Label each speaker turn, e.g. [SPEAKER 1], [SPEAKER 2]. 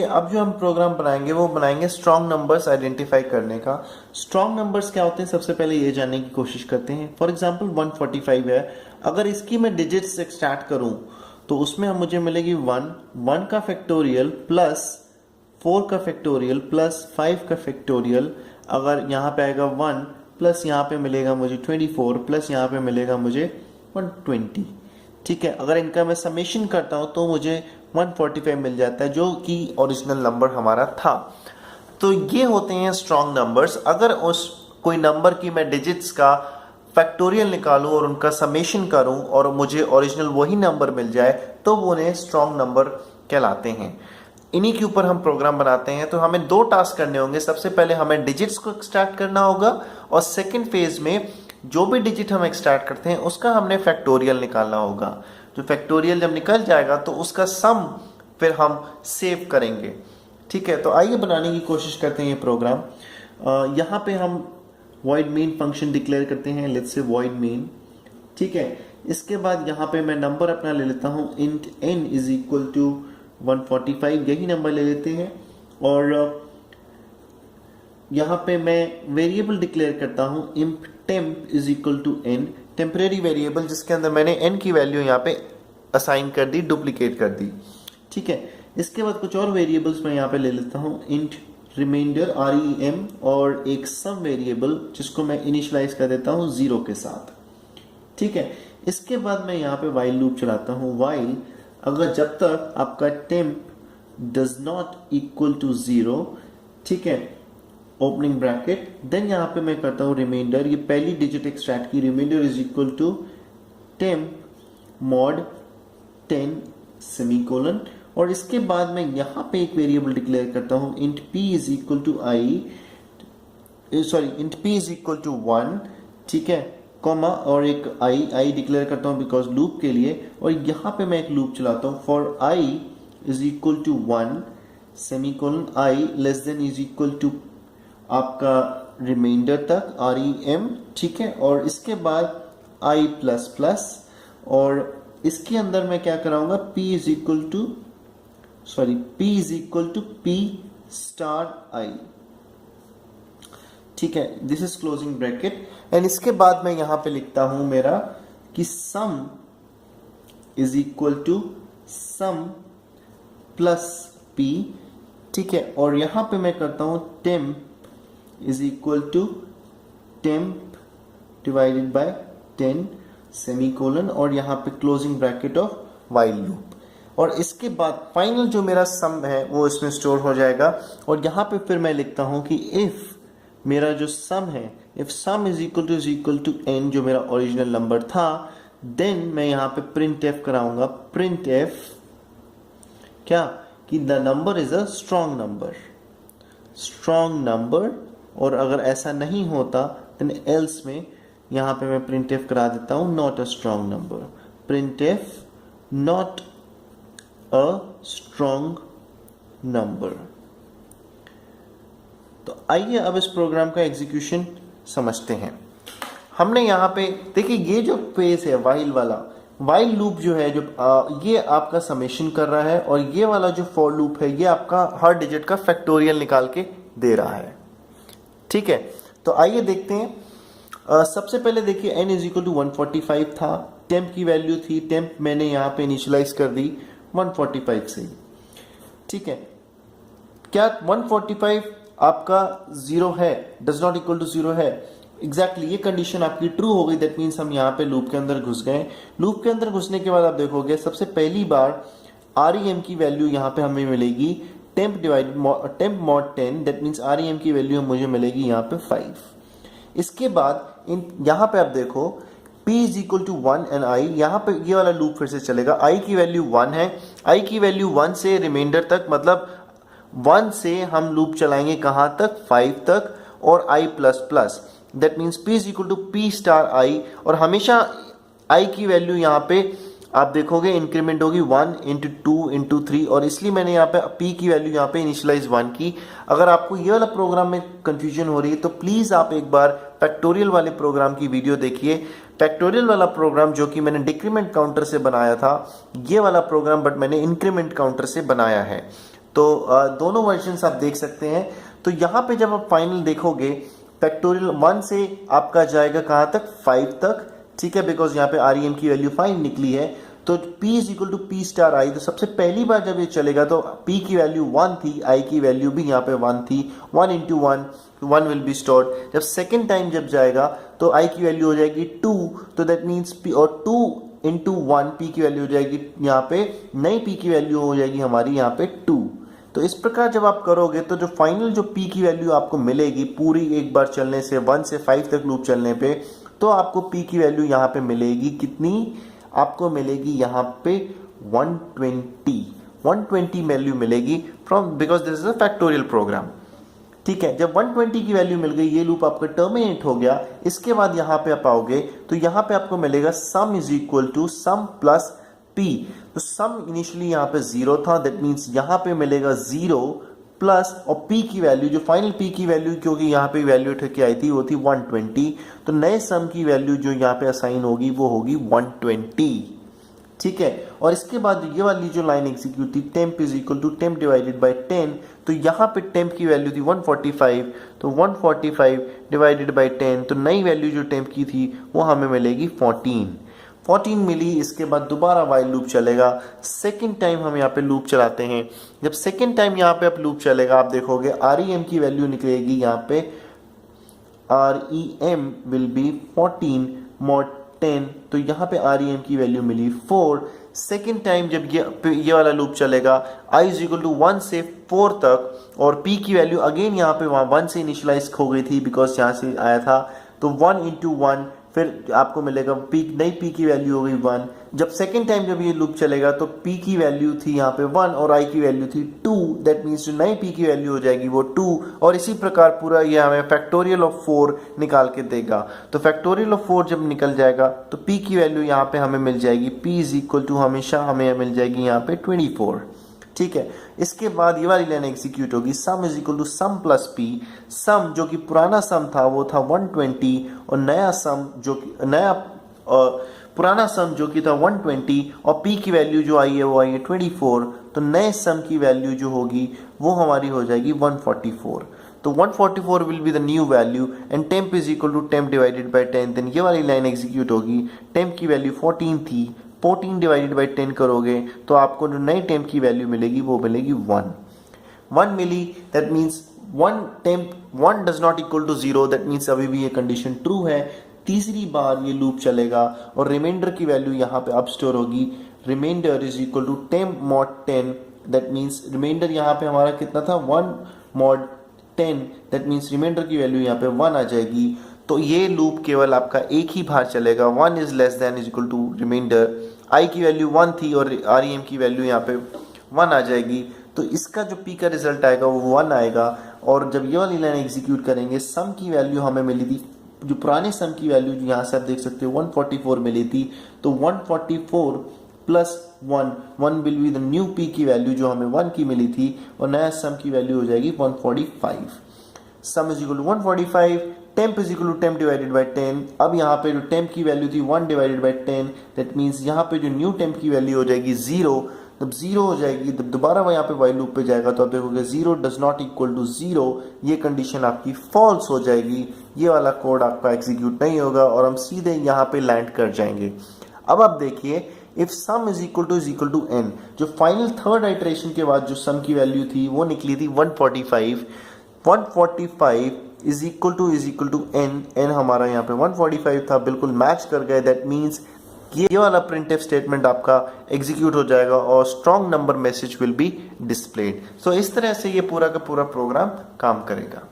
[SPEAKER 1] अब जो हम प्रोग्राम बनाएंगे वो बनाएंगे स्ट्रॉन्ग नंबर्स आइडेंटिफाई करने का। स्ट्रॉन्ग नंबर्स क्या होते हैं सबसे पहले ये जानने की कोशिश करते हैं। फॉर एग्जांपल 145 है, अगर इसकी मैं डिजिट्स एक्सट्रैक्ट करूं तो उसमें हम मुझे मिलेगी 1 का फैक्टोरियल प्लस 4 का फैक्टोरियल प्लस 5 का फैक्टोरियल। अगर यहाँ पे आएगा 1 प्लस यहाँ पे मिलेगा मुझे 24 प्लस यहाँ पे मिलेगा मुझे 120। ठीक है, अगर इनका मैं समेशन करता हूं तो मुझे 145 मिल जाता है, जो कि ओरिजिनल नंबर हमारा था। तो ये होते हैं स्ट्रॉन्ग नंबर्स। अगर उस कोई नंबर की मैं डिजिट्स का फैक्टोरियल निकालूं और उनका समेशन करूं और मुझे ओरिजिनल वही नंबर मिल जाए तो वो उन्हें स्ट्रॉन्ग नंबर कहलाते हैं। इन्हीं के ऊपर हम प्रोग्राम बनाते हैं। तो हमें 2 टास्क करने होंगे। सबसे पहले हमें डिजिट्स को एक्सट्रैक्ट करना होगा और सेकेंड फेज में जो भी डिजिट हम एक्सट्रैक्ट करते हैं उसका हमने फैक्टोरियल निकालना होगा। जो फैक्टोरियल जब निकल जाएगा तो उसका सम फिर हम सेव करेंगे। ठीक है, तो आइए बनाने की कोशिश करते हैं ये प्रोग्राम। यहाँ पे हम void main फंक्शन डिक्लेयर करते हैं, लेट्स से void main। ठीक है, इसके बाद यहाँ पे मैं नंबर अपना ले लेता हूँ int n is equal to 145, यही नंबर ले लेते हैं। और यहाँ पे मैं वेरिएबल डिक्लेयर करता हूँ imp temp is equal to n, temporary variable जिसके अंदर मैंने n की वैल्यू यहाँ पे असाइन कर दी, डुप्लीकेट कर दी। ठीक है, इसके बाद कुछ और वेरिएबल्स मैं यहाँ पे ले लेता हूँ int रिमाइंडर rem और एक सम वेरिएबल जिसको मैं इनिशियलाइज कर देता हूँ 0 के साथ। ठीक है, इसके बाद मैं यहाँ पे while लूप चलाता हूँ। while अगर जब तक आपका temp does not equal to 0, ठीक है, ओपनिंग ब्रैकेट, देन यहाँ पे मैं करता हूँ रिमाइंडर, ये पहली डिजिट एक्सट्रैक्ट की, remainder is equal to temp mod 10 semicolon. और इसके बाद मैं यहाँ पे एक वेरिएबल डिक्लेयर करता हूँ int p is equal to int p is equal to 1, ठीक है, कॉमा और एक i डिक्लेयर करता हूँ बिकॉज लूप के लिए। और यहाँ पे मैं एक लूप चलाता हूँ for i is equal to 1 semicolon i less than is equal to आपका रिमाइंडर तक rem। ठीक है, और इसके बाद i प्लस प्लस, और इसके अंदर मैं क्या कराऊंगा p is equal to p star i। ठीक है, this is closing bracket. And इसके बाद मैं यहां पे लिखता हूं मेरा कि sum is equal to sum plus p। ठीक है, और यहां पे मैं करता हूं temp is equal to temp divided by 10 semicolon, और यहाँ पे closing bracket of while loop. और इसके बाद फाइनल जो मेरा सम है वो इसमें स्टोर हो जाएगा। और यहाँ पे फिर मैं लिखता हूँ कि इफ मेरा जो सम है, if sum is equal to n जो मेरा ओरिजिनल नंबर था, देन मैं यहाँ पे प्रिंट एफ कराऊंगा। प्रिंट एफ क्या कि the number is a strong number. और अगर ऐसा नहीं होता देन एल्स में यहाँ पे मैं प्रिंट एफ करा देता हूँ not a strong number. Print F not a strong number. तो आइए अब इस प्रोग्राम का एग्जीक्यूशन समझते हैं। हमने यहाँ पे देखिए ये जो फेज है while लूप जो है, जो ये आपका समेशन कर रहा है, और ये वाला जो फॉर लूप है ये आपका हर डिजिट का फैक्टोरियल निकाल के दे रहा है। ठीक है, तो आइए देखते हैं। सबसे पहले देखिए n इज इक्वल टू 145 था, टेम्प की वैल्यू थी, टेम्प मैंने यहाँ पे इनिशियलाइज कर दी 145 से ही। ठीक है, क्या 145 आपका 0 है, डज नॉट इक्वल टू 0 है? एग्जैक्टली ये कंडीशन आपकी ट्रू हो गई। दैट मीन्स हम यहाँ पे लूप के अंदर घुस गए। लूप के अंदर घुसने के बाद आप देखोगे सबसे पहली बार rem की वैल्यू यहाँ पे हमें मिलेगी temp mod 10, that means rem की वैल्यू मुझे मिलेगी यहाँ पे 5। इसके बाद यहाँ पे आप देखो p is equal to 1 and i, यहाँ पे ये वाला लूप फिर से चलेगा। i की वैल्यू 1 है, i की वैल्यू 1 से रिमाइंडर तक, मतलब 1 से हम लूप चलाएंगे कहाँ तक, 5 तक, और i plus plus, that means p is equal to p star i। और हमेशा i की वैल्यू यहाँ पे आप देखोगे इंक्रीमेंट होगी 1 इंटू 2 इंटू 3, और इसलिए मैंने यहाँ पे p की वैल्यू यहाँ पे इनिशियलाइज 1 की। अगर आपको ये वाला प्रोग्राम में कंफ्यूजन हो रही है तो प्लीज आप एक बार फैक्टोरियल वाले प्रोग्राम की वीडियो देखिए। फैक्टोरियल वाला प्रोग्राम जो कि मैंने डिक्रीमेंट काउंटर से बनाया था, ये वाला प्रोग्राम बट मैंने इंक्रीमेंट काउंटर से बनाया है। तो दोनों वर्जन आप देख सकते हैं। तो यहाँ पे जब आप फाइनल देखोगे फैक्टोरियल 1 से आपका जाएगा कहाँ तक, 5 तक, ठीक है, बिकॉज यहाँ पे REM की वैल्यू 5 निकली है। तो P is equal to P star I, तो सबसे पहली बार जब ये चलेगा तो P की वैल्यू 1 थी, I की वैल्यू भी यहाँ पे 1 थी, 1 इंटू 1 विल बी स्टोर्ड। जब सेकेंड टाइम जब जाएगा तो I की वैल्यू हो जाएगी 2, तो दैट मीन्स P, और 2 इंटू 1 P की वैल्यू हो जाएगी यहाँ पे, नई P की वैल्यू हो जाएगी हमारी यहाँ पे 2। तो इस प्रकार जब आप करोगे तो जो फाइनल जो P की वैल्यू आपको मिलेगी पूरी एक बार चलने से 1 से 5 तक लूप चलने पे, तो आपको P की वैल्यू यहाँ पे मिलेगी कितनी, आपको मिलेगी यहाँ पे 120 वैल्यू मिलेगी from, because this is a factorial program. ठीक है, जब 120 की वैल्यू मिल गई, ये लूप आपका टर्मिनेट हो गया। इसके बाद यहाँ पे आप आओगे तो यहाँ पे आपको मिलेगा sum is equal to sum plus P। तो सम इनिशियली यहाँ पे 0 था, दैट मीन्स यहाँ पे मिलेगा 0 प्लस, और P की वैल्यू जो फाइनल P की वैल्यू, क्योंकि यहाँ पे वैल्यू ठहकी आई थी वो थी 120, तो नए सम की वैल्यू जो यहाँ पे असाइन होगी वो होगी 120। ठीक है, और इसके बाद ये वाली जो लाइन एग्जीक्यूट थी, temp is equal to temp divided by 10, तो यहाँ पे टेम्प की वैल्यू थी 145, तो 145 डिवाइडेड बाय 10, तो नई वैल्यू जो टेम्प की थी वो हमें मिलेगी 14 मिली। इसके बाद दोबारा वाइल लूप चलेगा। सेकेंड टाइम हम यहाँ पे लूप चलाते हैं। जब सेकेंड टाइम यहाँ पे आप लूप चलेगा, आप देखोगे REM की वैल्यू निकलेगी यहाँ पे, REM विल बी 14 mod 10, तो यहाँ पे REM की वैल्यू मिली 4। सेकेंड टाइम जब ये वाला लूप चलेगा, I इज इक्वल टू 1 से 4 तक, और P की वैल्यू अगेन यहाँ पे 1 से इनिशियलाइज हो गई थी बिकॉज यहाँ से आया था, तो 1 इंटू 1, फिर आपको मिलेगा नई P की वैल्यू हो गई 1। जब सेकेंड टाइम जब ये लूप चलेगा तो P की वैल्यू थी यहाँ पे 1 और I की वैल्यू थी 2, दैट मीन्स जो नई P की वैल्यू हो जाएगी वो 2, और इसी प्रकार पूरा ये हमें फैक्टोरियल ऑफ 4 निकाल के देगा। तो फैक्टोरियल ऑफ 4 जब निकल जाएगा तो P की वैल्यू यहाँ पे हमें मिल जाएगी, P इज इक्वल टू हमेशा हमें मिल जाएगी यहाँ पे 24। ठीक है, इसके बाद ये वाली लाइन एग्जीक्यूट होगी, sum is equal to sum plus P। Sum जो कि पुराना सम था वो था 120, और नया सम जो कि पुराना सम जो कि था 120, और P की वैल्यू जो आई है वो आई है 24, तो नए सम की वैल्यू जो होगी वो हमारी हो जाएगी 144। तो 144 will be the new value, and temp is equal to temp divided by 10। Then ये वाली लाइन एग्जीक्यूट होगी, टेम्प की वैल्यू 14 थी, 14 डिवाइडेड बाई 10 करोगे तो आपको जो नई टेम्प की वैल्यू मिलेगी वो मिलेगी 1 मिली। That means 1 does not equal to 0, that means अभी भी ये कंडीशन ट्रू है। तीसरी बार ये लूप चलेगा और रिमाइंडर की वैल्यू यहाँ पे अब स्टोर होगी, remainder is equal to temp mod 10, that means remainder यहाँ पे हमारा कितना था 1 मॉड 10, दैट मीन्स रिमाइंडर की वैल्यू यहाँ पे 1 आ जाएगी। तो ये लूप केवल आपका एक ही बार चलेगा, 1 is less than is equal to remainder, I की वैल्यू 1 थी और REM की वैल्यू यहाँ पे 1 आ जाएगी। तो इसका जो P का रिजल्ट आएगा वो 1 आएगा। और जब ये वाली लाइन एग्जीक्यूट करेंगे, सम की वैल्यू हमें मिली थी, जो पुराने सम की वैल्यू जो यहाँ से आप देख सकते हो 144 मिली थी, तो 144 plus 1 will be the new P की वैल्यू जो हमें 1 की मिली थी, और नया सम की वैल्यू हो जाएगी 145। Sum is equal to 145, temp is equal to temp divided by 10। अब यहाँ पे जो टेम्प की वैल्यू थी 1 डिवाइडेड बाई 10, दैट मीन्स यहाँ पे जो न्यू टेम्प की वैल्यू हो जाएगी 0। जब 0 हो जाएगी तब दोबारा वह यहाँ पे वाइल लूप पे जाएगा, तो आप देखोगे 0 डज नॉट इक्वल टू 0, ये कंडीशन आपकी फॉल्स हो जाएगी, ये वाला कोड आपका एग्जीक्यूट नहीं होगा और हम सीधे यहाँ पे लैंड कर जाएंगे। अब आप देखिए, if sum is equal to n, जो फाइनल थर्ड आइटरेशन के बाद जो सम की वैल्यू थी वो निकली थी 145 इज इक्वल टू n हमारा यहाँ पे 145 था, बिल्कुल मैच कर गए। दैट मीन्स ये वाला प्रिंटफ स्टेटमेंट आपका एग्जीक्यूट हो जाएगा और strong number message will be displayed. So इस तरह से ये पूरा का पूरा प्रोग्राम काम करेगा।